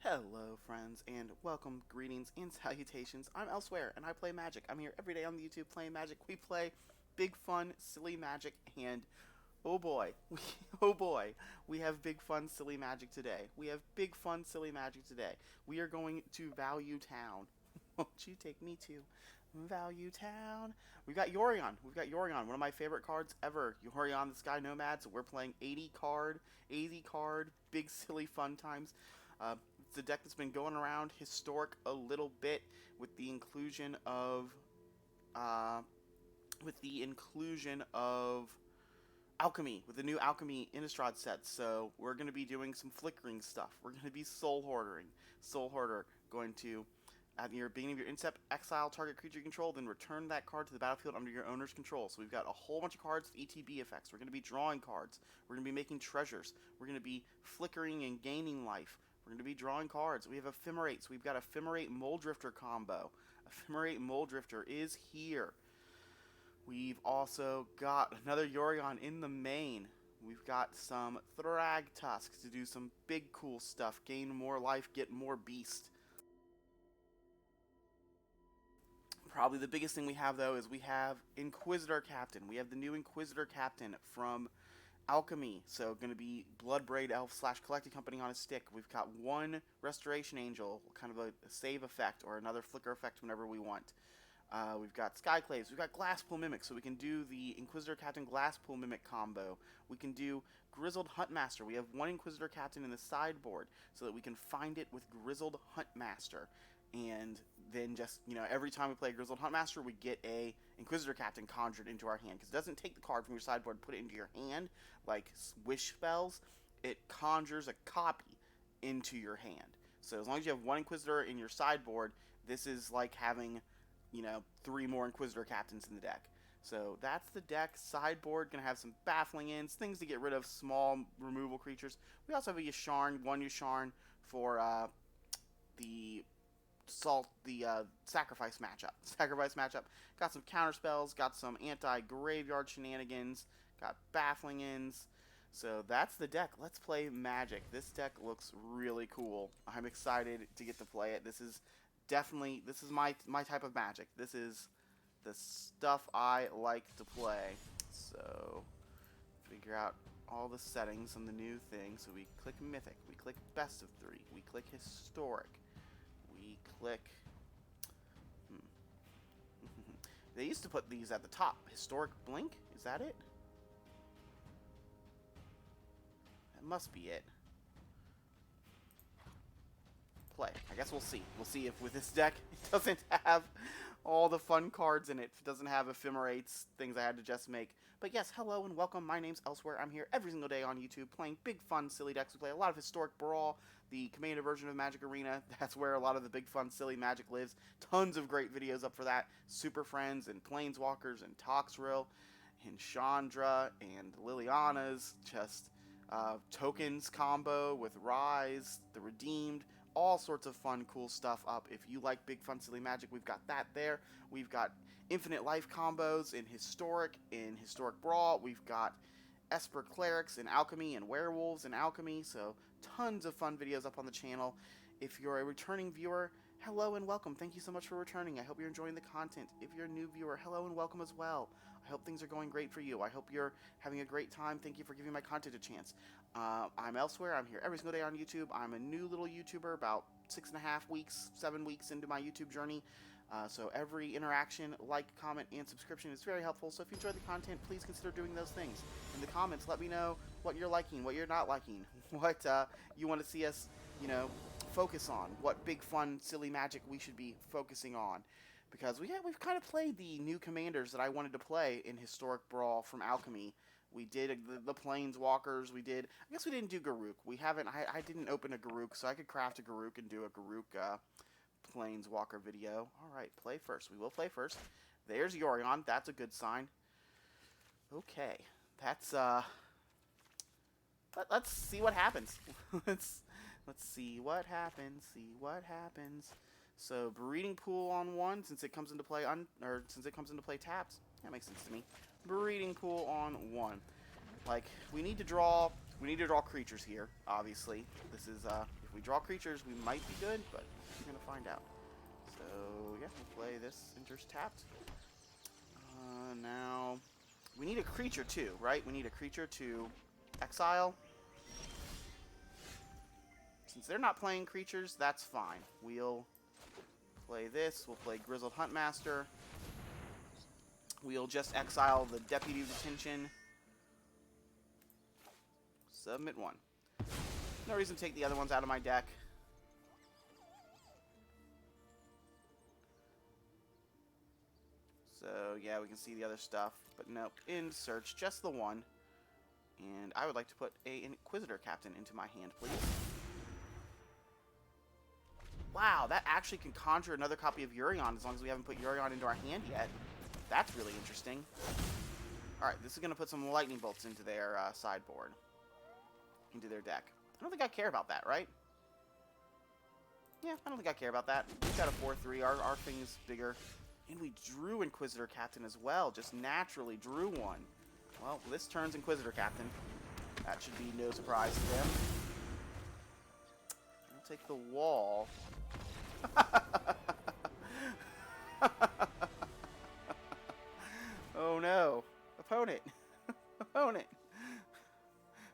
Hello, friends, and welcome, greetings, and salutations. I'm Elsewhere, and I play Magic. I'm here every day on the YouTube playing Magic. We play big, fun, silly Magic, and oh boy, oh boy, we have big, fun, silly Magic today. We have big, fun, silly Magic today. We are going to Value Town. Won't you take me to Value Town? We've got Yorion. We've got Yorion, one of my favorite cards ever. Yorion, the Sky Nomad. So we're playing 80 card, big, silly, fun times. It's a deck that's been going around historic a little bit with the inclusion of uh, Alchemy, with the new Alchemy Innistrad sets. So we're going to be doing some flickering stuff. We're going to be soul hoarding. Soul Hoarder going to, at your beginning of your incept, exile target creature you control, then return that card to the battlefield under your owner's control. So we've got a whole bunch of cards with ETB effects. We're going to be drawing cards. We're going to be making treasures. We're going to be flickering and gaining life. We're going to be drawing cards. We have Ephemerates. We've got Ephemerate Moldrifter combo. Ephemerate Moldrifter is here. We've also got another Yorion in the main. We've got some Thrag Tusks to do some big cool stuff. Gain more life, get more beast. Probably the biggest thing we have, though, is we have Inquisitor Captain. We have the new Inquisitor Captain from Alchemy. So going to be Bloodbraid Elf / Collecting Company on a stick. We've got one Restoration Angel, kind of a save effect or another flicker effect whenever we want. We've got Skyclaves. We've got Glasspool Mimic, so we can do the Inquisitor Captain Glasspool Mimic combo. We can do Grizzled Huntmaster. We have one Inquisitor Captain in the sideboard, so that we can find it with Grizzled Huntmaster. And then just, every time we play Grizzled Huntmaster, we get a Inquisitor Captain conjured into our hand. Because it doesn't take the card from your sideboard and put it into your hand, like wish spells. It conjures a copy into your hand. So as long as you have one Inquisitor in your sideboard, this is like having 3 more Inquisitor Captains in the deck. So that's the deck. Sideboard, going to have some Baffling Ends, things to get rid of small removal creatures. We also have a Yasharn, one Yasharn for the Sacrifice matchup. Got some counter spells, got some anti-graveyard shenanigans, got Baffling Ends. So that's the deck. Let's play Magic. This deck looks really cool. I'm excited to get to play it. This is my type of Magic. This is the stuff I like to play. So figure out all the settings on the new thing. So we click Mythic, we click Best of 3, we click Historic, we click They used to put these at the top. Historic Blink? Is that it? That must be it. Play. I guess we'll see. We'll see if with this deck it doesn't have all the fun cards in it. If it doesn't have Ephemerates, things I had to just make. But yes, hello and welcome. My name's Elsewhere. I'm here every single day on YouTube playing big, fun, silly decks. We play a lot of Historic Brawl, the Commander version of Magic Arena. That's where a lot of the big, fun, silly Magic lives. Tons of great videos up for that. Super Friends and Planeswalkers and Toxrill and Chandra and Liliana's. Just tokens combo with Rise, the Redeemed. All sorts of fun, cool stuff up. If you like big, fun, silly Magic, we've got that there. We've got infinite life combos in Historic Brawl. We've got Esper Clerics in Alchemy and Werewolves in Alchemy. So tons of fun videos up on the channel. If you're a returning viewer, hello and welcome. Thank you so much for returning. I hope you're enjoying the content. If you're a new viewer, hello and welcome as well. I hope things are going great for you. I hope you're having a great time. Thank you for giving my content a chance. I'm Elsewhere. I'm here every single day on YouTube. I'm a new little YouTuber, about 6.5 weeks, 7 weeks into my YouTube journey. So every interaction, like, comment, and subscription is very helpful. So if you enjoy the content, please consider doing those things. In the comments, let me know what you're liking, what you're not liking, what you want to see us, focus on, what big, fun, silly Magic we should be focusing on. Because we've kind of played the new commanders that I wanted to play in Historic Brawl from Alchemy. We did the Planeswalkers. I guess we didn't do Garruk. We haven't. I didn't open a Garruk, so I could craft a Garruk and do a Garruk Planeswalker video. All right, play first. We will play first. There's Yorion. That's a good sign. Okay, that's Let's see what happens. let's see what happens. See what happens. So breeding pool on one, since it comes into play tapped. That makes sense to me. Breeding pool on one. Like we need to draw creatures here. Obviously, this is if we draw creatures, we might be good, but we're going to find out. So, yeah, we'll play this enters tapped. Now, we need a creature too, right? We need a creature to exile. Since they're not playing creatures, that's fine. We'll play this. We'll play Grizzled Huntmaster. We'll just exile the Deputy of Detention. Submit one. No reason to take the other ones out of my deck. So, yeah, we can see the other stuff. But nope, in search, just the one. And I would like to put an Inquisitor Captain into my hand, please. Wow, that actually can conjure another copy of Yorion as long as we haven't put Yorion into our hand yet. That's really interesting. Alright, this is going to put some lightning bolts into their sideboard. Into their deck. I don't think I care about that, right? Yeah, I don't think I care about that. We've got a 4-3. Our thing is bigger. And we drew Inquisitor Captain as well. Just naturally drew one. Well, this turns Inquisitor Captain. That should be no surprise to them. I'll take the wall. Oh no. Opponent. Opponent.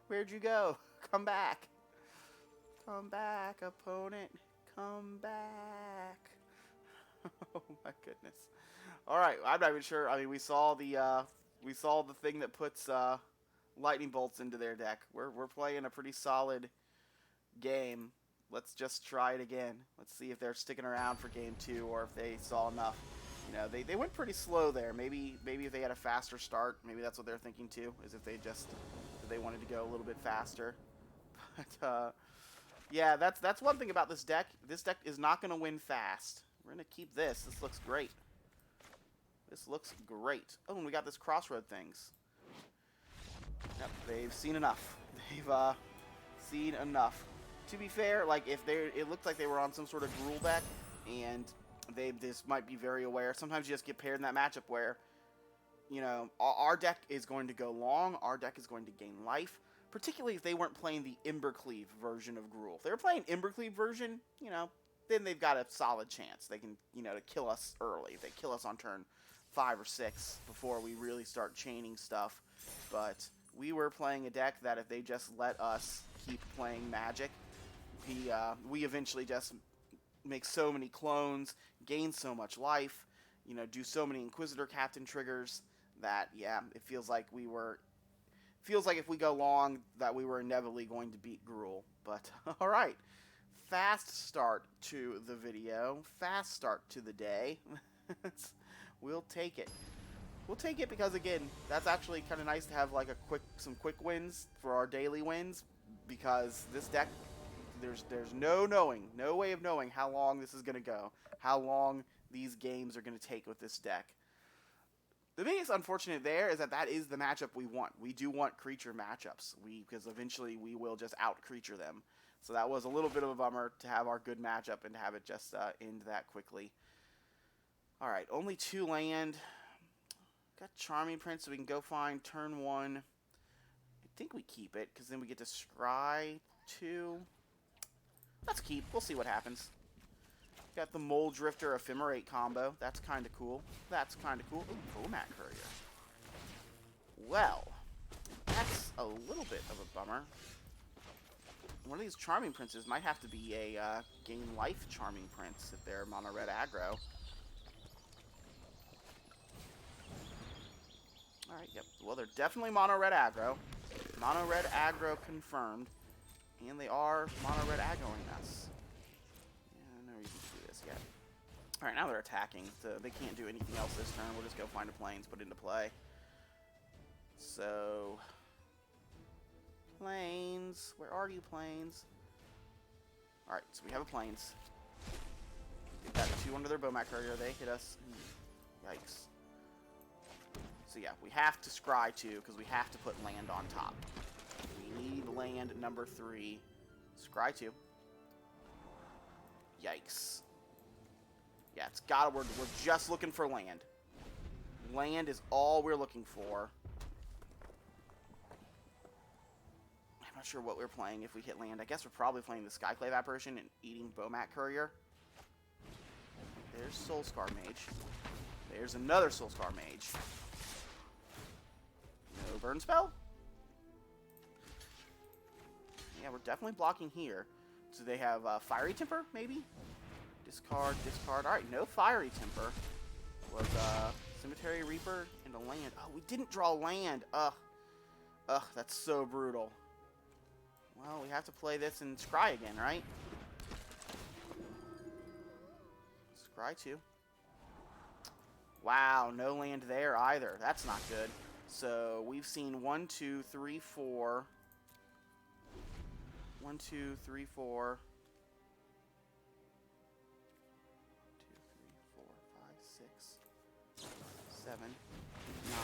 Where'd you go? Come back. Come back, opponent. Come back. Oh my goodness. Alright, I'm not even sure. I mean, we saw the thing that puts lightning bolts into their deck. We're playing a pretty solid game. Let's just try it again. Let's see if they're sticking around for game 2 or if they saw enough. You know, they went pretty slow there. Maybe if they had a faster start, maybe that's what they're thinking too, is if they wanted to go a little bit faster. But yeah, that's one thing about this deck. This deck is not going to win fast. We're going to keep this. This looks great. This looks great. Oh, and we got this crossroad things. Yep, they've seen enough. They've seen enough. To be fair, like if it looked like they were on some sort of Gruul deck, and this might be very aware. Sometimes you just get paired in that matchup where, you know, our deck is going to go long. Our deck is going to gain life. Particularly if they weren't playing the Embercleave version of Gruul. If they were playing Embercleave version, you know, then they've got a solid chance. They can, you know, to kill us early. They kill us on turn 5 or 6 before we really start chaining stuff. But we were playing a deck that if they just let us keep playing Magic, we eventually just make so many clones, gain so much life, you know, do so many Inquisitor Captain triggers that, yeah, it feels like if we go long that we were inevitably going to beat Gruul. But, alright. Fast start to the video. Fast start to the day. We'll take it. We'll take it because, again, that's actually kind of nice to have like some quick wins for our daily wins. Because this deck, there's no way of knowing how long this is going to go. How long these games are going to take with this deck. The biggest unfortunate there is that is the matchup we want. We do want creature matchups, because eventually we will just out-creature them. So that was a little bit of a bummer to have our good matchup and to have it just end that quickly. Alright, only 2 land. Got Charming Prince, so we can go find turn 1. I think we keep it, because then we get to scry 2. Let's keep. We'll see what happens. Got the Mole Drifter Ephemerate combo. That's kind of cool. That's kind of cool. Ooh, Bomat Courier. Well, that's a little bit of a bummer. One of these Charming Princes might have to be a gain life Charming Prince if they're mono red aggro. Alright, yep. Well, they're definitely mono red aggro. Mono red aggro confirmed. And they are mono red aggroing us. Yeah, no reason to do this yet. Alright, now they're attacking. So they can't do anything else this turn. We'll just go find a Plains, put it into play. So, Plains. Where are you, Plains? Alright, so we have a Plains. They've got 2 under their Bomat Courier. They hit us. Yikes. So yeah, we have to scry 2 because we have to put land on top. We need land number 3. Scry 2. Yikes. Yeah, it's gotta. We're just looking for land. Land is all we're looking for. Not sure what we're playing if we hit land. I guess we're probably playing the Skyclave Apparition and eating Bomat Courier. There's Soulscar Mage. There's another Soulscar Mage. No burn spell? Yeah, we're definitely blocking here. So they have Fiery Temper, maybe? Discard, discard. Alright, no Fiery Temper. Was Cemetery Reaper and a land. Oh, we didn't draw land. Ugh. Ugh, that's so brutal. Well, we have to play this and scry again, right? Scry 2. Wow, no land there either. That's not good. So we've seen 1, 2, 3, 4. 1, 2, 3, 4. 2, 3, 4, 5, 6, 7, 9.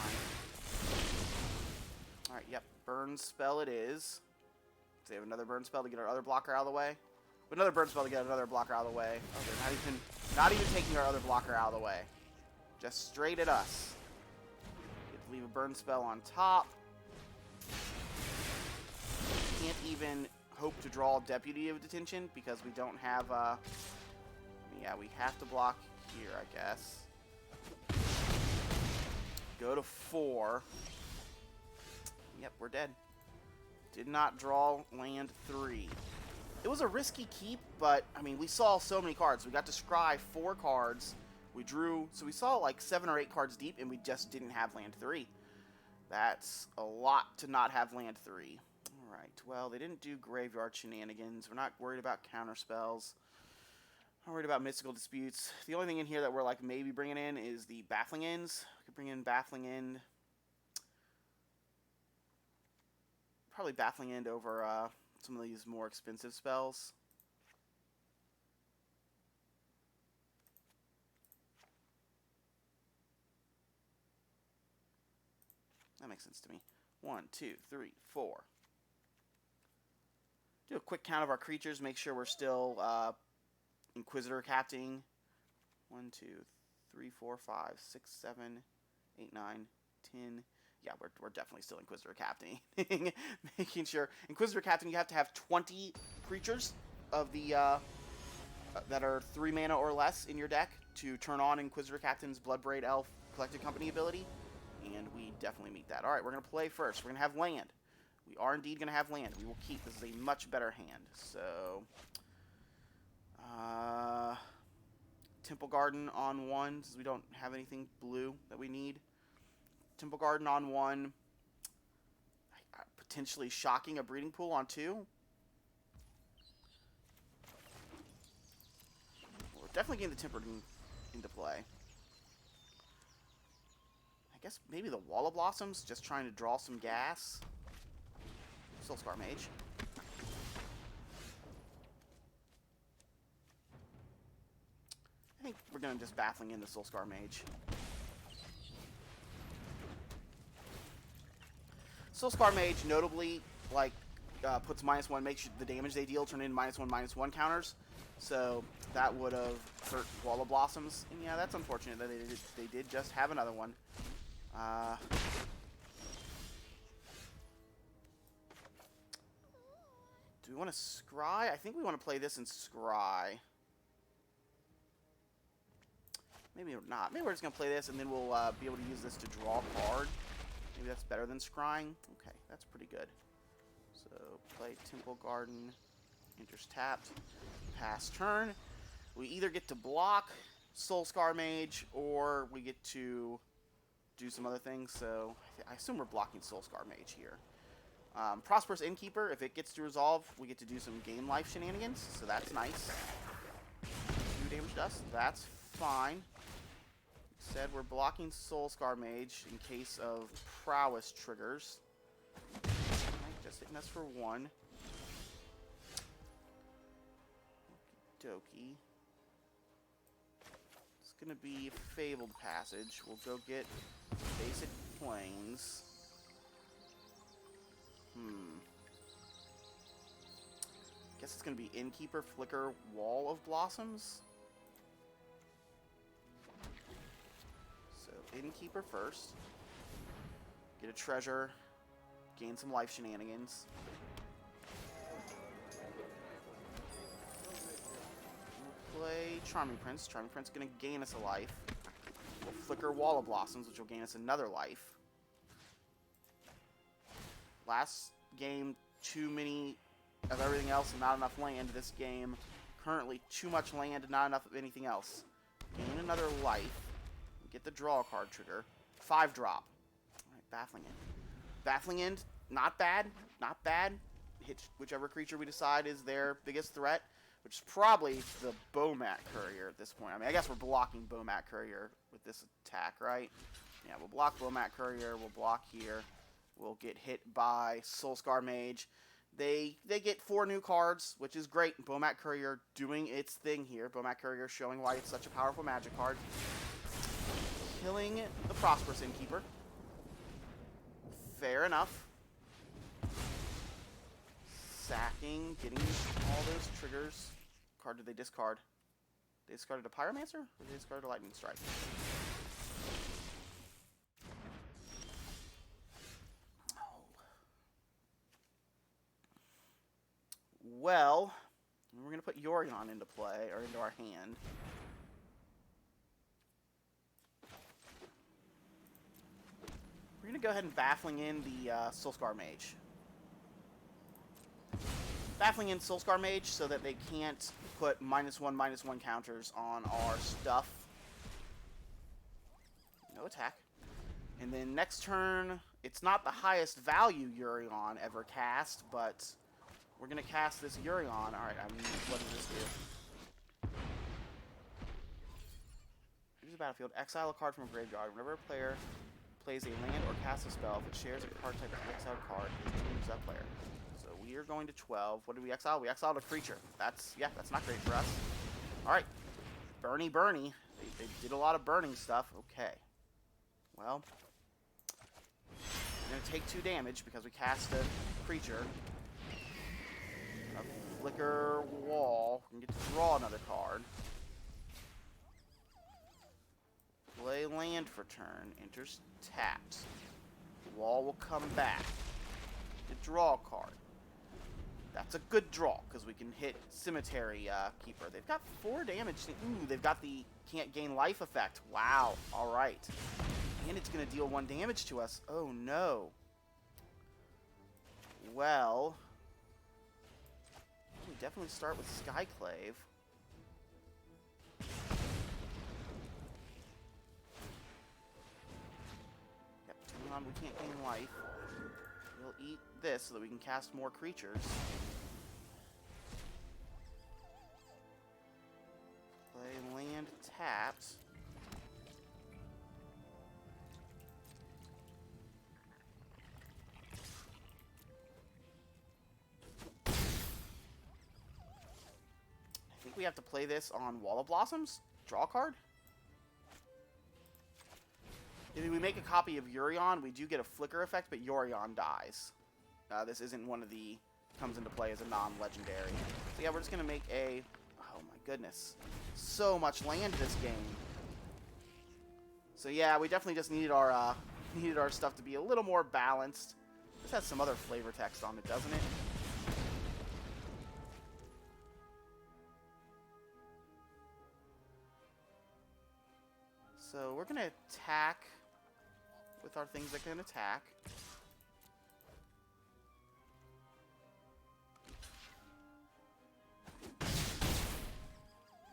Alright, yep. Burn spell it is. So we have another burn spell to get our other blocker out of the way. Another burn spell to get another blocker out of the way. Oh, they're not even taking our other blocker out of the way. Just straight at us. Get to leave a burn spell on top. Can't even hope to draw Deputy of Detention because we don't have, yeah, we have to block here, I guess. Go to 4. Yep, we're dead. Did not draw land 3. It was a risky keep, but, I mean, we saw so many cards. We got to scry 4 cards. We drew, so we saw like 7 or 8 cards deep, and we just didn't have land 3. That's a lot to not have land 3. Alright, well, they didn't do graveyard shenanigans. We're not worried about counter spells. Not worried about mystical disputes. The only thing in here that we're like maybe bringing in is the Baffling Ends. We could bring in Baffling End. Probably Baffling End over some of these more expensive spells. That makes sense to me. 1, 2, 3, 4. Do a quick count of our creatures. Make sure we're still Inquisitor Captaining. 1, 2, 3, 4, 5, 6, 7, 8, 9, 10. Yeah, we're definitely still Inquisitor Captaining. Making sure. Inquisitor Captain, you have to have 20 creatures of the that are 3 mana or less in your deck to turn on Inquisitor Captain's Bloodbraid Elf Collected Company ability. And we definitely meet that. Alright, we're going to play first. We're going to have land. We are indeed going to have land. We will keep. This is a much better hand. So, Temple Garden on 1, since we don't have anything blue that we need. Temple Garden on 1. Potentially shocking a Breeding Pool on 2. We're definitely getting the Tempered into play. I guess maybe the Wall of Blossoms, just trying to draw some gas. Soulscar Mage. I think we're going to just Baffling in the Soulscar Mage. Soulscar Mage notably, like, puts -1, makes the damage they deal turn into -1/-1 counters. So that would have hurt Wall of Blossoms. And yeah, that's unfortunate that they did just have another one. Do we want to scry? I think we want to play this and scry. Maybe not. Maybe we're just going to play this and then we'll be able to use this to draw a card. Maybe that's better than scrying. Okay, that's pretty good. So, play Temple Garden. Enters tapped. Pass turn. We either get to block Soulscar Mage or we get to do some other things. So, I assume we're blocking Soulscar Mage here. Prosperous Innkeeper, if it gets to resolve, we get to do some game life shenanigans. So, that's nice. 2 damage to us. That's fine. Said we're blocking Soulscar Mage in case of prowess triggers. Just hitting us for 1. Okie dokie. It's gonna be Fabled Passage. We'll go get Basic Plains. Guess it's gonna be Innkeeper, Flicker, Wall of Blossoms. Innkeeper first. Get a treasure. Gain some life shenanigans. Charming Prince. Charming Prince is going to gain us a life. We'll flicker Wall of Blossoms, which will gain us another life. Last game, too many of everything else and not enough land. This game, currently too much land and not enough of anything else. Gain another life. Get the draw card trigger. 5 drop. Alright, Baffling End. Baffling End, not bad. Not bad. Hit whichever creature we decide is their biggest threat, which is probably the Bomat Courier at this point. I mean, I guess we're blocking Bomat Courier with this attack, right? Yeah, we'll block Bomat Courier. We'll block here. We'll get hit by Soulscar Mage. They get 4 new cards, which is great. Bomat Courier doing its thing here. Bomat Courier showing why it's such a powerful magic card. Killing the Prosperous Innkeeper. Fair enough. Sacking, getting all those triggers. Card did they discard? They discarded a Pyromancer? Or did they discard a Lightning Strike? Oh. Well, we're going to put Yorion into play, or into our hand. We're going to go ahead and Baffling in the Soulscar Mage. Baffling in Soulscar Mage so that they can't put -1/-1 counters on our stuff. No attack. And then next turn, it's not the highest value Yorion ever cast, but we're going to cast this Yorion. Alright, what does this do? Use the battlefield. Exile a card from a graveyard. Whenever a player plays a land or casts a spell, if it shares a card type with the exiled card, it changes that player. So we are going to 12. What did we exile? We exiled a creature. That's not great for us. Alright. Burny. They did a lot of burning stuff. Okay. Well, we're going to take 2 damage because we cast a creature. A flicker wall. We can get to draw another card. Play land for turn. Enters tapped. Wall will come back. To draw a card. That's a good draw, because we can hit Cemetery Keeper. They've got 4 damage. Ooh, they've got the can't gain life effect. Wow. Alright. And it's going to deal 1 damage to us. Oh, no. Well, we definitely start with Skyclave. Yep, turn on, we can't gain life. We'll eat this so that we can cast more creatures. Play land tapped. I think we have to play this on Wall of Blossoms. Draw a card. If we make a copy of Yorion, we do get a flicker effect, but Yorion dies. This isn't one of the... comes into play as a non-legendary. So yeah, we're just going to make a... oh my goodness. So much land this game. So yeah, we definitely just needed our stuff to be a little more balanced. This has some other flavor text on it, doesn't it? So we're going to attack with our things that can attack.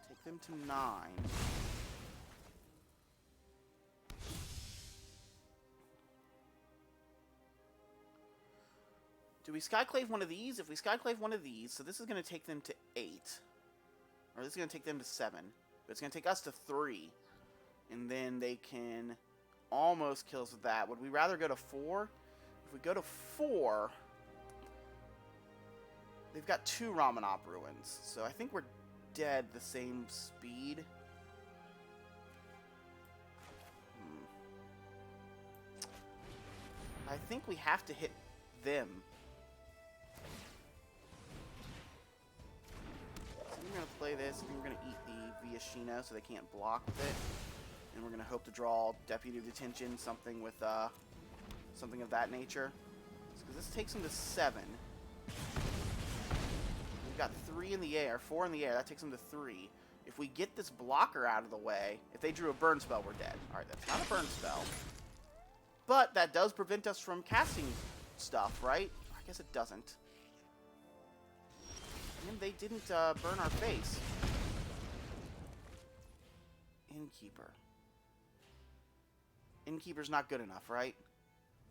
Take them to 9. Do we Skyclave one of these? If we Skyclave one of these, so this is going to take them to 8. Or this is going to take them to 7. But it's going to take us to 3. And then they can almost kill us with that. Would we rather go to 4? If we go to 4, they've got 2 Ramanop Ruins. So I think we're dead the same speed. I think we have to hit them. So we're going to play this. I think we're going to eat the Viashino so they can't block with it. And we're going to hope to draw Deputy of Detention, something with something of that nature. Because this takes them to 7. We've got 3 in the air, 4 in the air. That takes them to 3. If we get this blocker out of the way, if they drew a burn spell, we're dead. Alright, that's not a burn spell. But that does prevent us from casting stuff, right? I guess it doesn't. And they didn't burn our face. Innkeeper. Innkeeper's not good enough, right?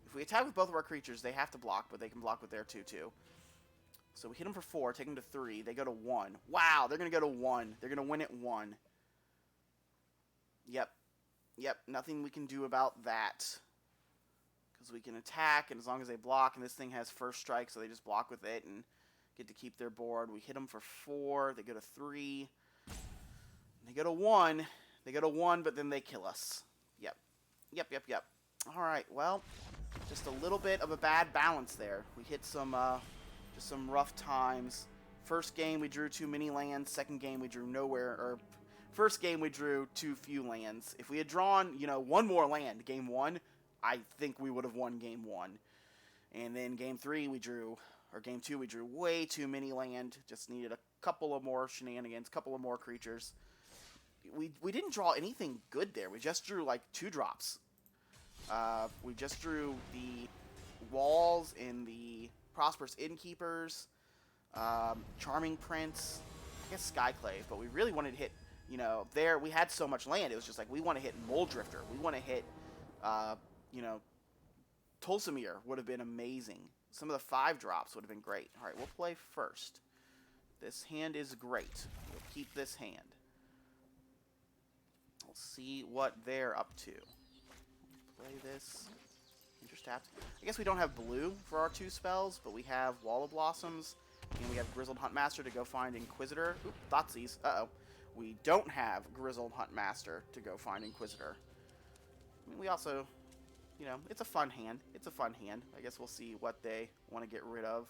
If we attack with both of our creatures, they have to block, but they can block with their 2/2. So we hit them for 4, take them to 3. They go to 1. Wow, they're going to go to 1. They're going to win at 1. Yep. Yep, nothing we can do about that. Because we can attack, and as long as they block, and this thing has first strike, so they just block with it and get to keep their board. We hit them for 4. They go to 3. They go to 1. They go to 1, but then they kill us. Yep. Yep, yep, yep. Alright, well, just a little bit of a bad balance there. We hit some, just some rough times. First game, we drew too many lands. Second game, we drew nowhere. Or, first game, we drew too few lands. If we had drawn, you know, one more land, game 1, I think we would have won game 1. And then game 3, we drew, or game 2, we drew way too many land. Just needed a couple of more shenanigans, couple of more creatures. We didn't draw anything good there. We just drew, like, 2 drops. We just drew the walls and the Prosperous Innkeepers, Charming Prince, I guess Skyclave, but we really wanted to hit, you know, there, we had so much land, it was just like, we want to hit Moldrifter, we want to hit, you know, Tulsimir would have been amazing. Some of the 5 drops would have been great. Alright, we'll play first. This hand is great. We'll keep this hand. We'll see what they're up to. Play this. Interstapt. I guess we don't have blue for our 2 spells, but we have Wall of Blossoms, and we have Grizzled Huntmaster to go find Inquisitor. Oop, Thoughtseize. Uh-oh. We don't have Grizzled Huntmaster to go find Inquisitor. I mean, we also, you know, it's a fun hand. It's a fun hand. I guess we'll see what they want to get rid of.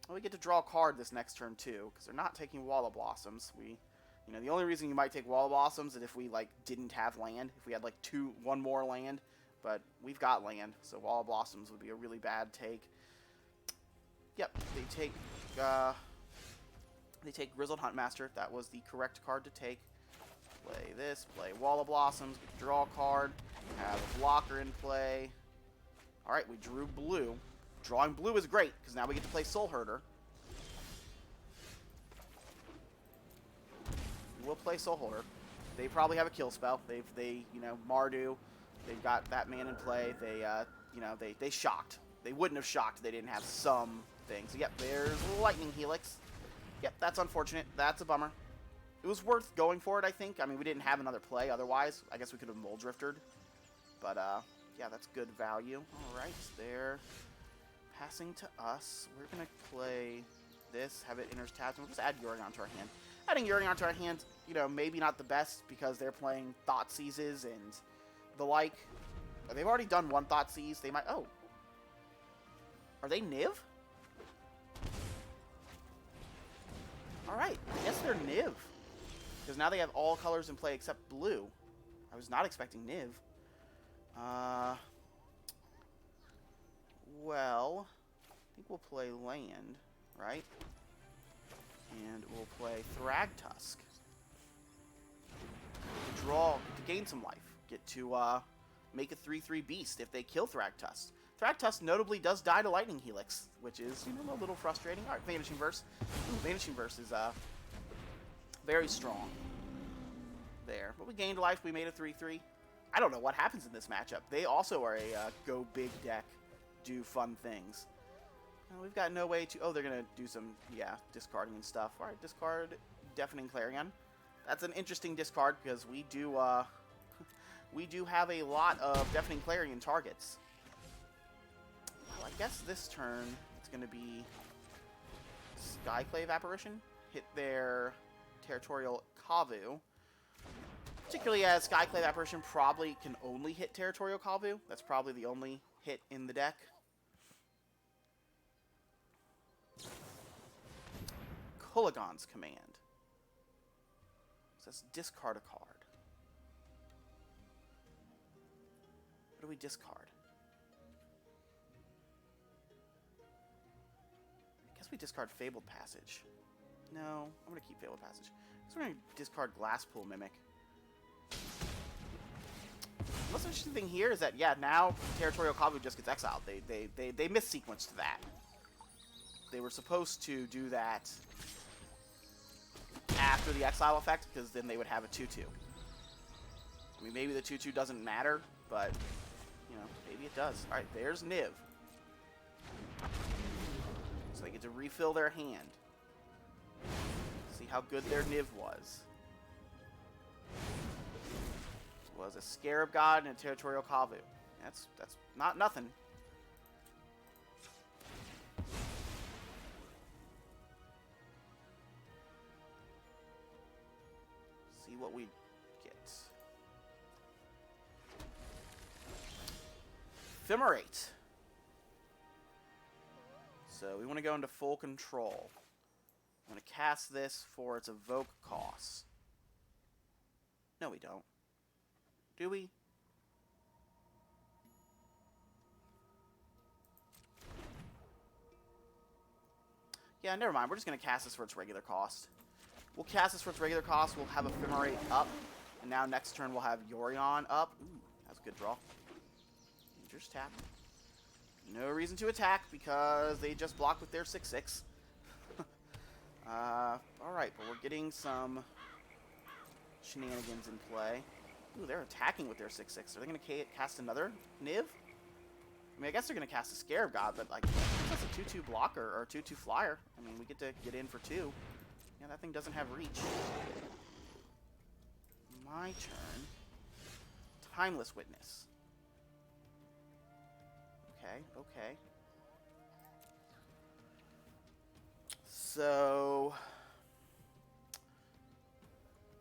Well, we get to draw a card this next turn, too, because they're not taking Wall of Blossoms. You know, the only reason you might take Wall of Blossoms is if we, like, didn't have land. If we had, like, one more land. But we've got land, so Wall of Blossoms would be a really bad take. Yep, they take Grizzled Huntmaster. That was the correct card to take. Play this, play Wall of Blossoms, get to draw a card, have a blocker in play. Alright, we drew blue. Drawing blue is great, because now we get to play Soul Herder. We'll play Soul Herder. They probably have a kill spell. They you know, Mardu. They've got that man in play. They, you know, they shocked. They wouldn't have shocked if they didn't have some things. So, yep, there's Lightning Helix. Yep, that's unfortunate. That's a bummer. It was worth going for it, I think. I mean, we didn't have another play otherwise. I guess we could have Moldrifted. But, yeah, that's good value. All right, they're passing to us. We're going to play this, have it Interstapt, and we'll just add Yorion to our hand. Adding Yorion to our hand, you know, maybe not the best because they're playing Thoughtseizes and the like. They've already done one Thoughtseize. They might... Oh. Are they Niv? Alright. I guess they're Niv. Because now they have all colors in play except blue. I was not expecting Niv. Well... I think we'll play land, right? And we'll play Thragtusk. To draw... To gain some life. Get to make a 3/3 beast if they kill Thragtusk. Thragtusk notably does die to Lightning Helix, which is, you know, a little frustrating. Alright, Vanishing Verse. Ooh, Vanishing Verse is very strong. There. But we gained life, we made a 3/3. I don't know what happens in this matchup. They also are a go big deck, do fun things. We've got no way to... Oh, they're going to do some, yeah, discarding and stuff. Alright, discard Deafening Clarion. That's an interesting discard because we do... we do have a lot of Deafening Clarion targets. Well, I guess this turn it's going to be Skyclave Apparition. Hit their Territorial Kavu. Particularly as Skyclave Apparition probably can only hit Territorial Kavu. That's probably the only hit in the deck. Kulagon's Command. It says discard a card. What do we discard? I guess we discard Fabled Passage. No, I'm going to keep Fatal Passage. So we're going to discard Glasspool Mimic. The most interesting thing here is that, yeah, now Territorial Kavu just gets exiled. They mis-sequenced that. They were supposed to do that after the exile effect, because then they would have a 2-2. I mean, maybe the 2-2 doesn't matter, but, you know, maybe it does. Alright, there's Niv. So they get to refill their hand. See how good their Niv was. Was a Scarab God and a Territorial Kavu. That's not nothing. See what we get. Ephemerate. So we want to go into full control. I'm going to cast this for its evoke cost. No, we don't. Do we? Yeah, never mind. We're just going to cast this for its regular cost. We'll cast this for its regular cost. We'll have Ephemerate up. And now next turn we'll have Yorion up. Ooh, that's a good draw. Just tap. No reason to attack because they just block with their 6/6. Alright, but we're getting some shenanigans in play. Ooh, they're attacking with their 6/6. Are they going to cast another Niv? I mean, I guess they're going to cast a Scarab God, but, like, that's a 2/2 blocker, or a 2/2 flyer. I mean, we get to get in for 2. Yeah, that thing doesn't have reach. My turn. Timeless Witness. Okay, okay. So,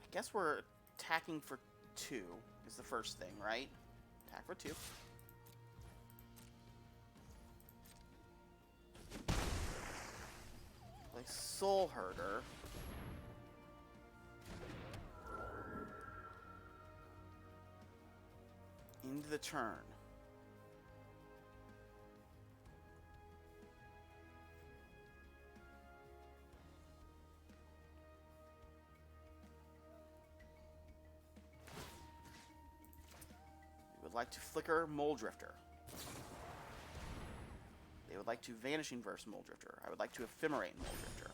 I guess we're attacking for 2 is the first thing, right? Attack for 2. Play Soul Herder. Into the turn. Like to flicker Mole Drifter. They would like to Vanishing Verse Mole Drifter. I would like to Ephemerate Mole Drifter.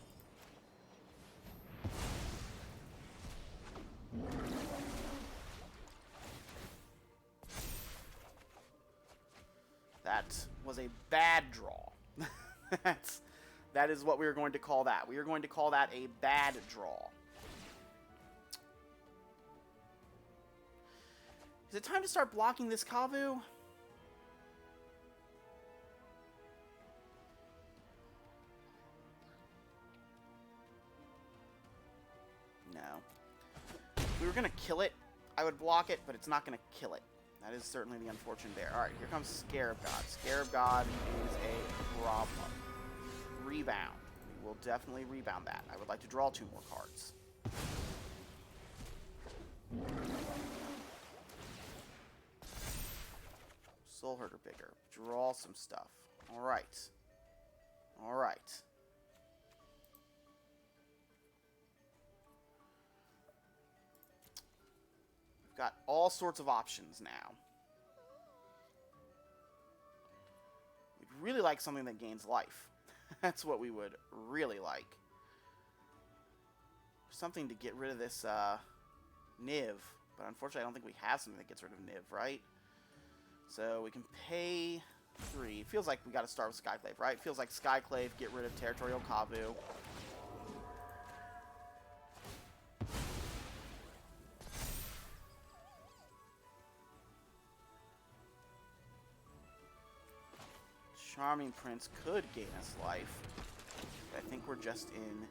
That was a bad draw. That is what we are going to call that. We are going to call that a bad draw. Is it time to start blocking this Kavu? No. If we were going to kill it, I would block it, but it's not going to kill it. That is certainly the unfortunate there. Alright, here comes Scarab God. Scarab God is a problem. Rebound. We will definitely rebound that. I would like to draw 2 more cards. Soul Herder bigger. Draw some stuff. Alright. Alright. We've got all sorts of options now. We'd really like something that gains life. That's what we would really like. Something to get rid of this Niv. But unfortunately, I don't think we have something that gets rid of Niv, right? So we can pay 3. It feels like we got to start with Skyclave, right? It feels like Skyclave, get rid of Territorial Kavu. Charming Prince could gain us life. But I think we're just in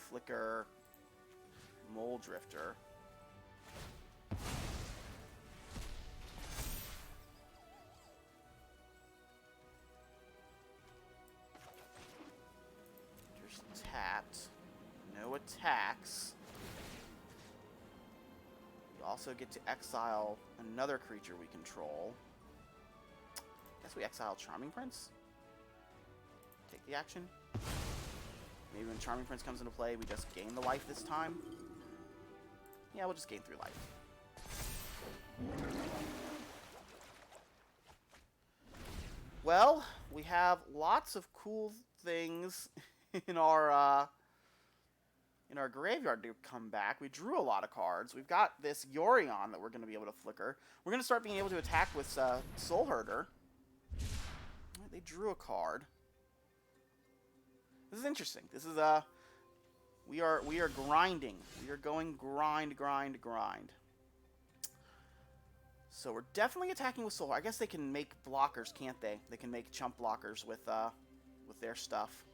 Flicker Mole Drifter. Tapped. No attacks. We also get to exile another creature we control. Guess we exile Charming Prince. Take the action. Maybe when Charming Prince comes into play, we just gain the life this time. Yeah, we'll just gain 3 life. Well, we have lots of cool things in our graveyard to come back. We drew a lot of cards. We've got this Yorion that we're going to be able to flicker. We're going to start being able to attack with Soul Herder. They drew a card. This is interesting. This is we are grinding. We are going grind. So we're definitely attacking with Soul. I guess they can make blockers, can't they? They can make chump blockers with their stuff.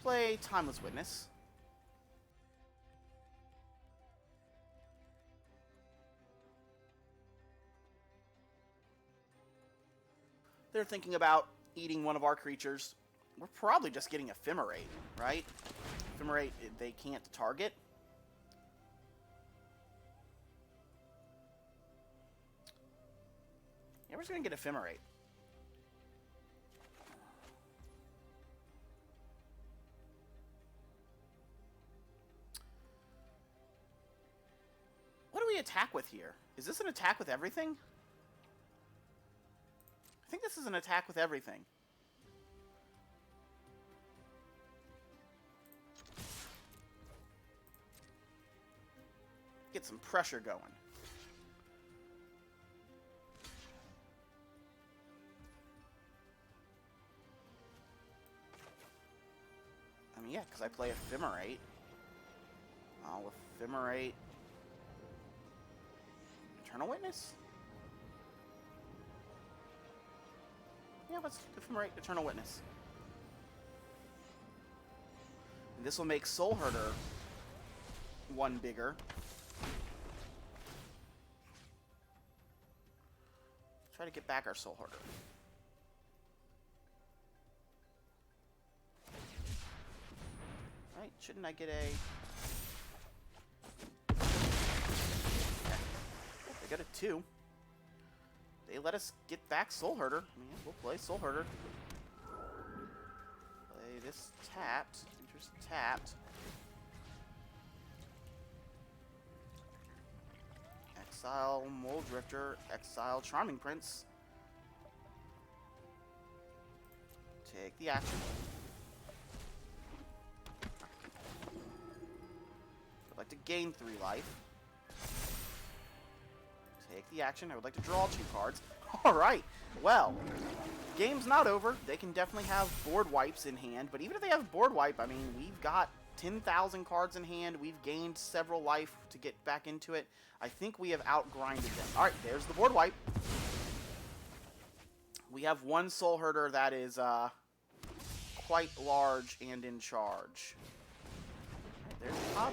Play Timeless Witness. They're thinking about eating one of our creatures. We're probably just getting Ephemerate, right? Ephemerate, they can't target. Yeah, we're just going to get Ephemerate. What do we attack with here? Is this an attack with everything? I think this is an attack with everything. Get some pressure going. I mean, yeah, because I play Ephemerate. I'll Ephemerate Eternal Witness? Yeah, let's Ephemerate Eternal Witness. And this will make Soul Herder 1 bigger. Try to get back our Soul Herder. Right, shouldn't I get a... Yeah. They got a 2. They let us get back Soul Herder. I mean, we'll play Soul Herder. Play this tapped. Features tapped. Exile Mole Drifter. Exile Charming Prince. Take the action. I'd like to gain 3 life. Take the action. I would like to draw 2 cards. Alright, well, game's not over. They can definitely have board wipes in hand, but even if they have board wipe, I mean, we've got 10,000 cards in hand. We've gained several life to get back into it. I think we have outgrinded them. Alright, there's the board wipe. We have 1 Soul Herder that is quite large and in charge. There's Kavu.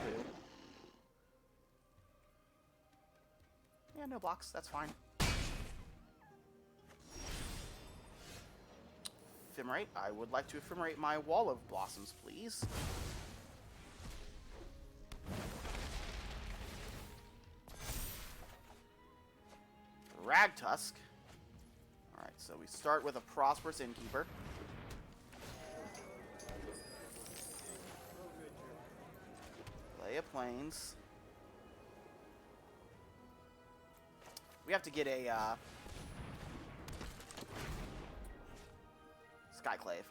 Yeah, no blocks. That's fine. Ephemerate. I would like to ephemerate my Wall of Blossoms, please. Ragtusk. Alright, so we start with a Prosperous Innkeeper. Play a Plains. We have to get a Skyclave.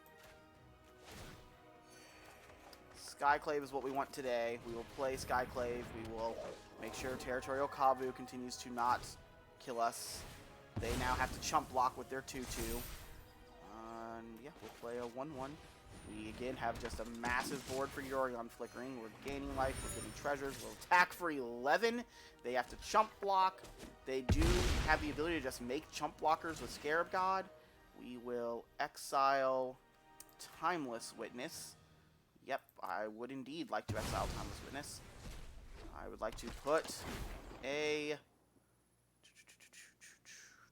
Skyclave is what we want today. We will play Skyclave. We will make sure Territorial Kavu continues to not kill us. They now have to chump block with their 2-2. And yeah, we'll play a 1-1. We again have just a massive board for Yorion flickering. We're gaining life, we're getting treasures. We'll attack for 11. They have to chump block. They do have the ability to just make chump blockers with Scarab God. We will exile Timeless Witness. Yep, I would indeed like to exile Timeless Witness. I would like to put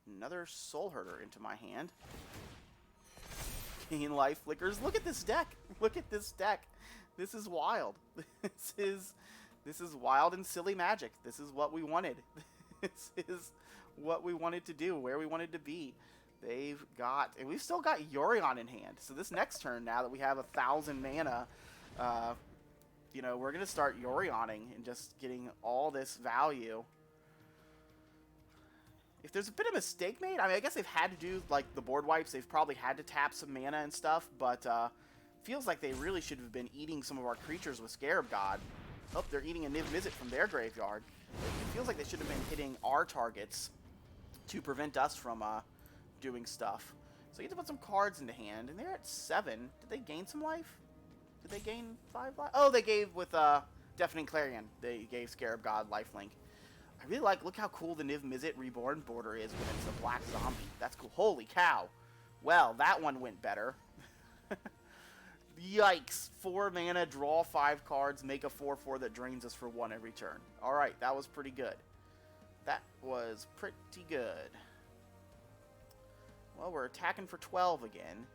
another Soul Herder into my hand. Gain life flickers. Look at this deck. Look at this deck. This is wild. This is wild and silly magic. This is what we wanted. This is what we wanted to do, where we wanted to be. They've got, and we've still got Yorion in hand. So this next turn, now that we have 1,000 mana, you know, we're going to start Yorioning and just getting all this value. If there's been a mistake made, I mean, I guess they've had to do, like, the board wipes. They've probably had to tap some mana and stuff, but feels like they really should have been eating some of our creatures with Scarab God. Oh, they're eating a Niv Mizzet from their graveyard. It feels like they should have been hitting our targets to prevent us from doing stuff. So you get to put some cards into hand, and they're at 7. Did they gain some life? Did they gain 5 life? Oh, they gave with Deafening Clarion. They gave Scarab God lifelink. I really like, look how cool the Niv Mizzet Reborn border is when it's a black zombie. That's cool. Holy cow. Well, that one went better. Yikes. 4 mana, draw 5 cards, make a 4/4 that drains us for 1 every turn. Alright, that was pretty good. That was pretty good. Well, we're attacking for 12 again.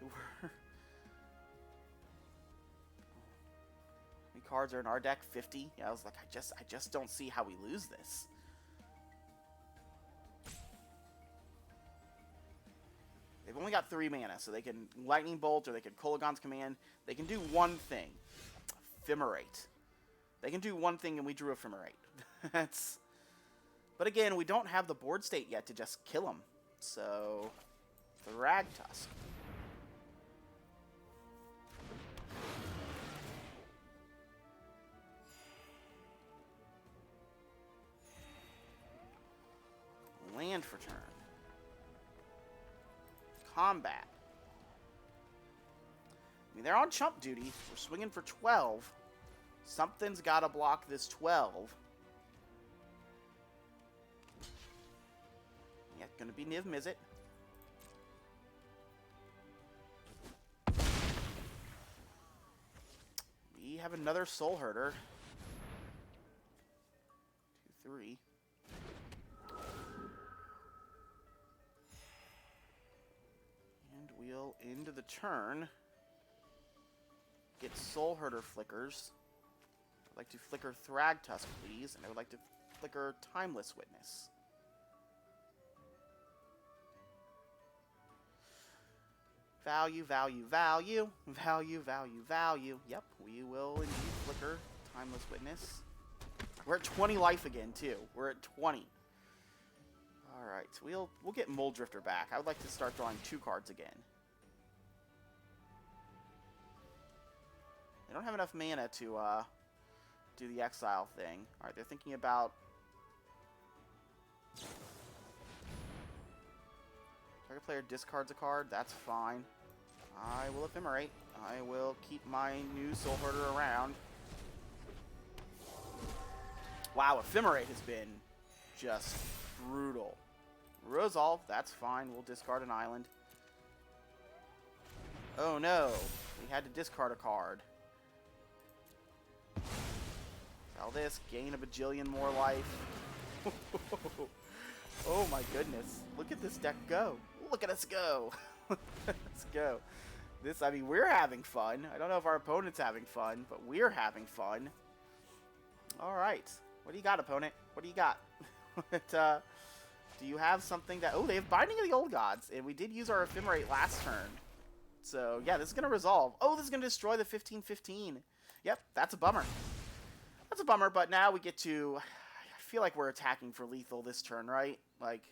How many cards are in our deck? 50? Yeah, I was like, I just don't see how we lose this. They've only got 3 mana, so they can Lightning Bolt or they can Kolaghan's Command. They can do one thing. Ephemerate. They can do one thing and we drew Ephemerate. That's... But again, we don't have the board state yet to just kill them. So, Thrag Tusk. Land for turn. Combat. I mean, they're on chump duty. We're swinging for 12. Something's got to block this 12. Yeah, gonna be Niv Mizzet. We have another Soul Herder. 2, 3. And we'll end the turn. Get Soul Herder flickers. I'd like to flicker Thragtusk, please, and I would like to flicker Timeless Witness. Value, value, value. Value, value, value. Yep, we will indeed flicker Timeless Witness. We're at 20 life again, too. We're at 20. Alright, so we'll get Mold Drifter back. I would like to start drawing 2 cards again. They don't have enough mana to do the exile thing. Alright, they're thinking about... Target player discards a card, that's fine. I will Ephemerate. I will keep my new Soul Herder around. Wow, Ephemerate has been just brutal. Resolve, that's fine. We'll discard an island. Oh no, we had to discard a card. Sell this, gain a bajillion more life. Oh my goodness. Look at this deck go. Look at us go. Let's go. This, I mean, we're having fun. I don't know if our opponent's having fun, but we're having fun. Alright. What do you got, opponent? What do you got? Do you have something that... Oh, they have Binding of the Old Gods, and we did use our Ephemerate last turn. So, yeah, this is going to resolve. Oh, this is going to destroy the 15/15. Yep, that's a bummer. That's a bummer, but now we get to... I feel like we're attacking for lethal this turn, right? Like,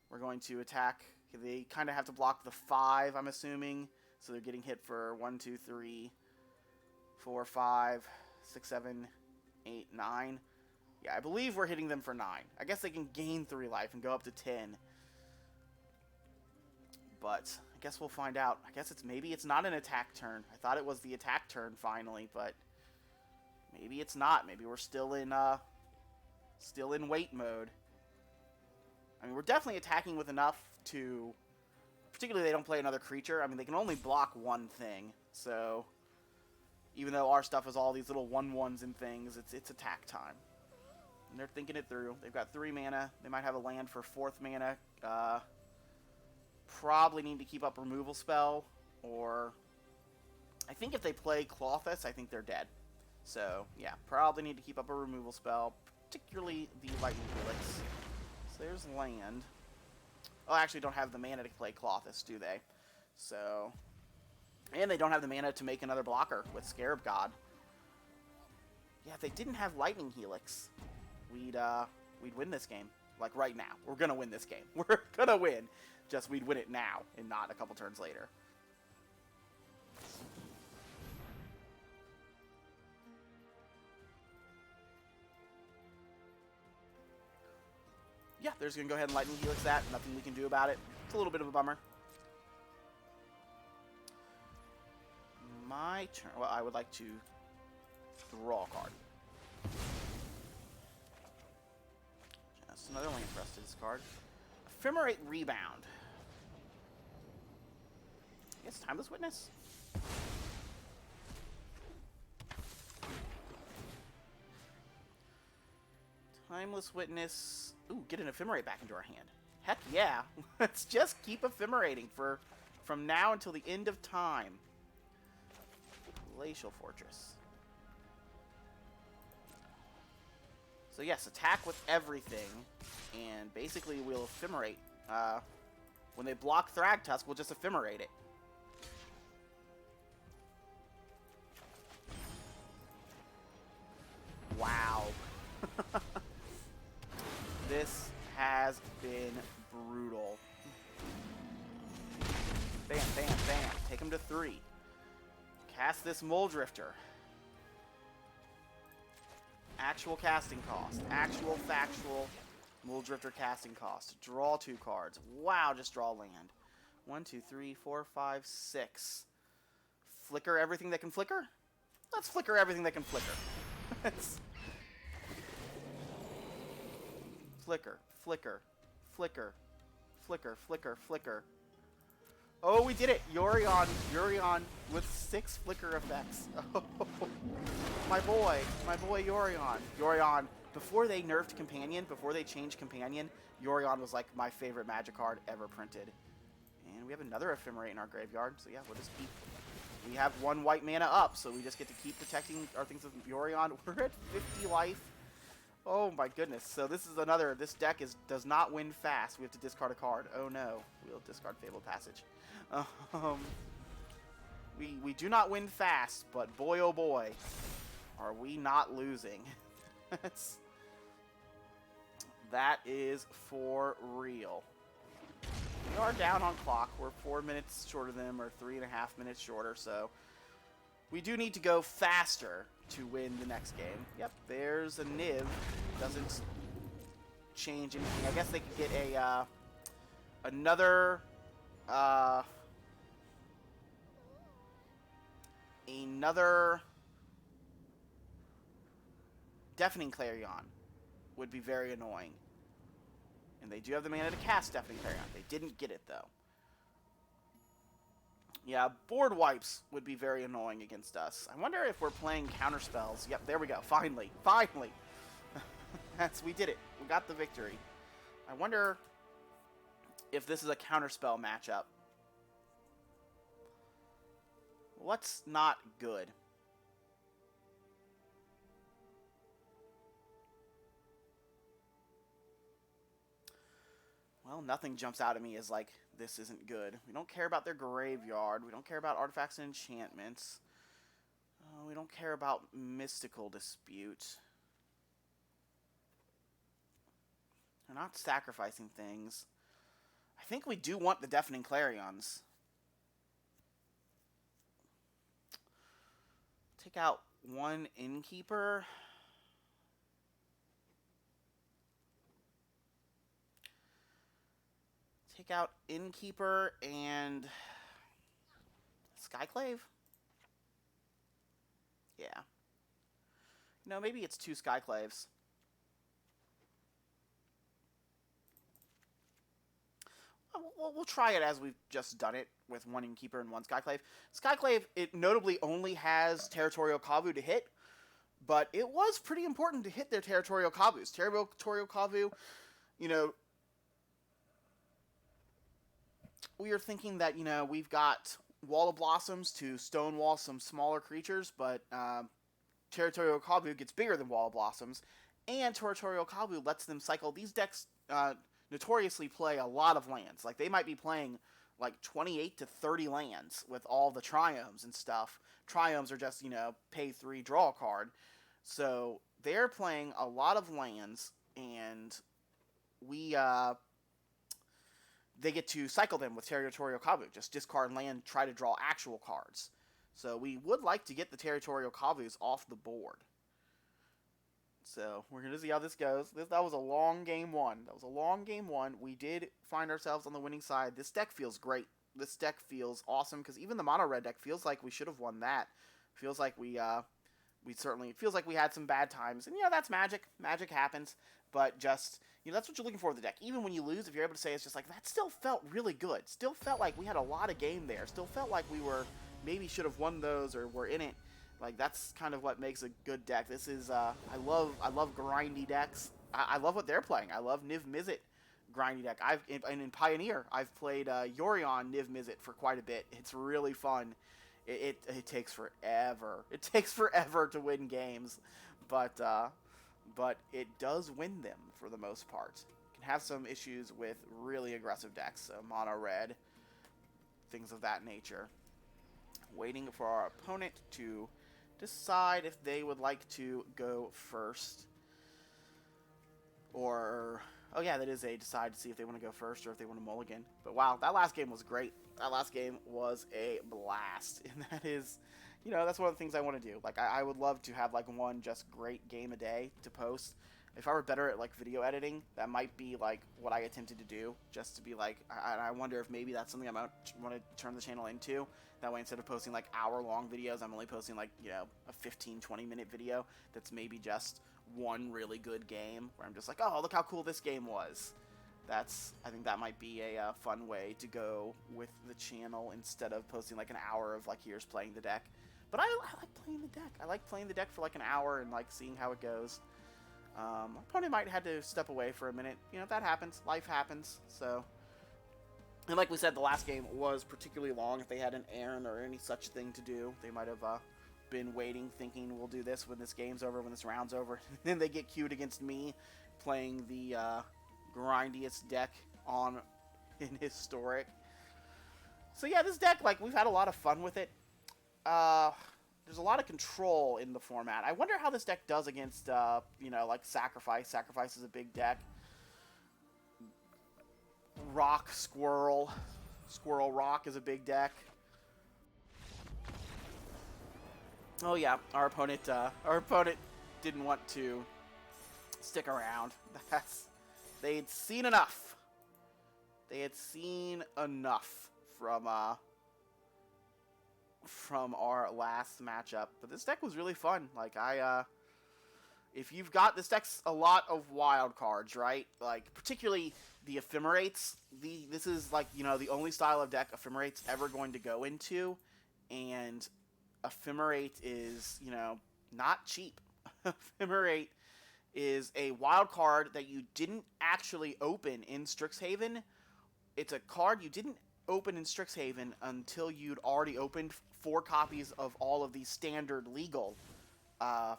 we're going to attack... They kind of have to block the 5, I'm assuming. So they're getting hit for 1, 2, 3, 4, 5, 6, 7, 8, 9. Yeah, I believe we're hitting them for 9. I guess they can gain 3 life and go up to 10. But I guess we'll find out. I guess maybe it's not an attack turn. I thought it was the attack turn finally, but maybe it's not. Maybe we're still in wait mode. I mean, we're definitely attacking with enough to... Particularly, they don't play another creature. I mean, they can only block one thing. So, even though our stuff is all these little 1/1s and things, it's attack time. And they're thinking it through. They've got 3 mana. They might have a land for 4th mana. Probably need to keep up removal spell. Or, I think if they play Clothis, I think they're dead. So, yeah, probably need to keep up a removal spell. Particularly the Lightning Helix. So there's land. Oh, I actually don't have the mana to play Clothis, do they? So... And they don't have the mana to make another blocker with Scarab God. Yeah, if they didn't have Lightning Helix, we'd win this game. Like, right now. We're gonna win this game. We're gonna win. Just, we'd win it now, and not a couple turns later. Yeah, they're just gonna go ahead and Lightning Helix that. Nothing we can do about it. It's a little bit of a bummer. My turn. Well, I would like to draw a card. Just another land for us to discard. Ephemerate Rebound. I guess Timeless Witness? Timeless Witness. Ooh, get an Ephemerate back into our hand. Heck yeah. Let's just keep ephemerating from now until the end of time. Glacial Fortress. So yes, attack with everything, and basically we'll ephemerate. When they block Thragtusk, we'll just ephemerate it. Wow. This has been brutal. Bam, bam, bam. Take him to 3. Cast this Mole Drifter. Actual casting cost. Actual factual Mole Drifter casting cost. Draw 2 cards. Wow, just draw land. 1, 2, 3, 4, 5, 6. Flicker everything that can flicker? Let's flicker everything that can flicker. Flicker, flicker, flicker, flicker, flicker, flicker. Oh, we did it! Yorion with 6 flicker effects. Oh, my boy Yorion. Yorion, before they nerfed Companion, before they changed Companion, Yorion was like my favorite Magic card ever printed. And we have another Ephemerate in our graveyard, so yeah, we'll just keep... We have 1 white mana up, so we just get to keep protecting our things with Yorion. We're at 50 life. Oh my goodness. So this is another... This deck does not win fast. We have to discard a card. Oh no. We'll discard Fabled Passage. We do not win fast, but boy oh boy, are we not losing. That is for real. We are down on clock. We're 4 minutes shorter than them, or 3.5 minutes shorter, so we do need to go faster to win the next game. Yep, there's a Niv. Doesn't change anything. I guess they could get a another Deafening Clarion would be very annoying. And they do have the mana to cast Deafening Clarion. They didn't get it, though. Yeah, board wipes would be very annoying against us. I wonder if we're playing counterspells. Yep, there we go. Finally. Finally. We did it. We got the victory. I wonder if this is a counterspell matchup. What's not good? Well, nothing jumps out at me as like, this isn't good. We don't care about their graveyard. We don't care about artifacts and enchantments. We don't care about Mystical Dispute. They're not sacrificing things. I think we do want the Deafening Clarions. Take out 1 Innkeeper. Take out Innkeeper and Skyclave? Yeah. No, maybe it's 2 Skyclaves. We'll try it as we've just done it with 1 Innkeeper and 1 Skyclave. Skyclave, it notably only has Territorial Kavu to hit, but it was pretty important to hit their Territorial Kavus. Territorial Kavu, you know, we are thinking that, you know, we've got Wall of Blossoms to stonewall some smaller creatures, but Territorial Kavu gets bigger than Wall of Blossoms, and Territorial Kavu lets them cycle. These decks notoriously play a lot of lands. Like, they might be playing like 28 to 30 lands with all the triomes and stuff. Triomes are just, pay 3, draw a card. So they're playing a lot of lands, and we they get to cycle them with Territorial Kavu. Just discard land, try to draw actual cards. So we would like to get the Territorial Kavus off the board. So we're going to see how this goes. That was a long game one. We did find ourselves on the winning side. This deck feels great. This deck feels awesome, because even the mono red deck feels like we should have won that. Feels like we certainly, it feels like we had some bad times. And that's Magic. Magic happens. But just, that's what you're looking for with the deck. Even when you lose, if you're able to say it's just like, that still felt really good. Still felt like we had a lot of game there. Still felt like we maybe should have won those or were in it. Like, that's kind of what makes a good deck. This is, I love grindy decks. I love what they're playing. I love Niv Mizzet grindy deck. And in Pioneer, I've played Yorion Niv Mizzet for quite a bit. It's really fun. It takes forever. It takes forever to win games, but it does win them for the most part. It can have some issues with really aggressive decks, so mono red, things of that nature. Waiting for our opponent to decide if they would like to go first. Or, oh yeah, that is a decide to see if they want to go first or if they want to mulligan. But wow, that last game was great. That last game was a blast. And that is, that's one of the things I want to do. Like, I would love to have, like, one just great game a day to post. If I were better at, like, video editing, that might be, like, what I attempted to do. Just to be, like, I wonder if maybe that's something I might want to turn the channel into. That way, instead of posting, like, hour-long videos, I'm only posting, like, a 15, 20-minute video that's maybe just one really good game. Where I'm just like, oh, look how cool this game was. I think that might be a fun way to go with the channel instead of posting, like, an hour of, like, here's playing the deck. But I like playing the deck. I like playing the deck for, like, an hour and, like, seeing how it goes. My opponent might have to step away for a minute. That happens. Life happens. So, and like we said, the last game was particularly long. If they had an errand or any such thing to do, they might have been waiting, thinking we'll do this when this game's over, when this round's over. And then they get queued against me playing the grindiest deck in Historic. So yeah, this deck, like, we've had a lot of fun with it. There's a lot of control in the format. I wonder how this deck does against, like Sacrifice. Sacrifice is a big deck. Rock, Squirrel. Squirrel Rock is a big deck. Oh yeah, our opponent didn't want to stick around. They had seen enough. They had seen enough from our last matchup. But this deck was really fun. Like, if you've got, this deck's a lot of wild cards, right? Like, particularly the Ephemerates. This is, like, the only style of deck Ephemerate's ever going to go into. And Ephemerate is, not cheap. Ephemerate is a wild card that you didn't actually open in Strixhaven. It's a card you didn't open in Strixhaven until you'd already opened 4 copies of all of these standard legal, spellbook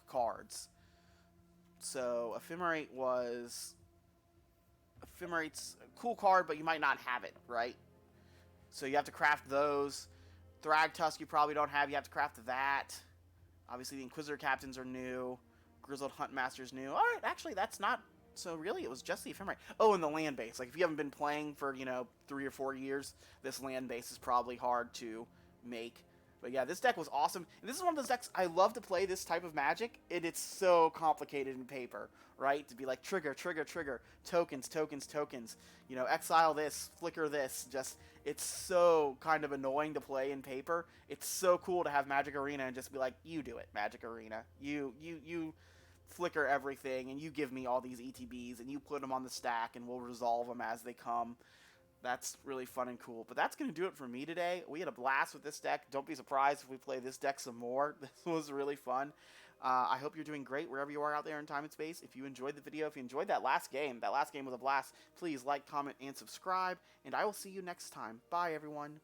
cards. So Ephemerate's a cool card, but you might not have it, right? So you have to craft those. Thragtusk you probably don't have. You have to craft that. Obviously, the Inquisitor Captains are new. Grizzled Huntmaster's new. All right, actually, that's not... So really, it was just the Ephemerate. Oh, and the land base. Like, if you haven't been playing for, 3 or 4 years, this land base is probably hard to make. But yeah, this deck was awesome. And this is one of those decks, I love to play this type of Magic, and it's so complicated in paper, right? To be like, trigger, trigger, trigger, tokens, tokens, tokens. Exile this, flicker this. Just, it's so kind of annoying to play in paper. It's so cool to have Magic Arena and just be like, you do it, Magic Arena. You flicker everything, and you give me all these ETBs, and you put them on the stack, and we'll resolve them as they come. That's really fun and cool. But that's going to do it for me today. We had a blast with this deck. Don't be surprised if we play this deck some more. This was really fun. I hope you're doing great wherever you are out there in time and space. If you enjoyed the video, if you enjoyed that last game was a blast, please like, comment, and subscribe. And I will see you next time. Bye, everyone.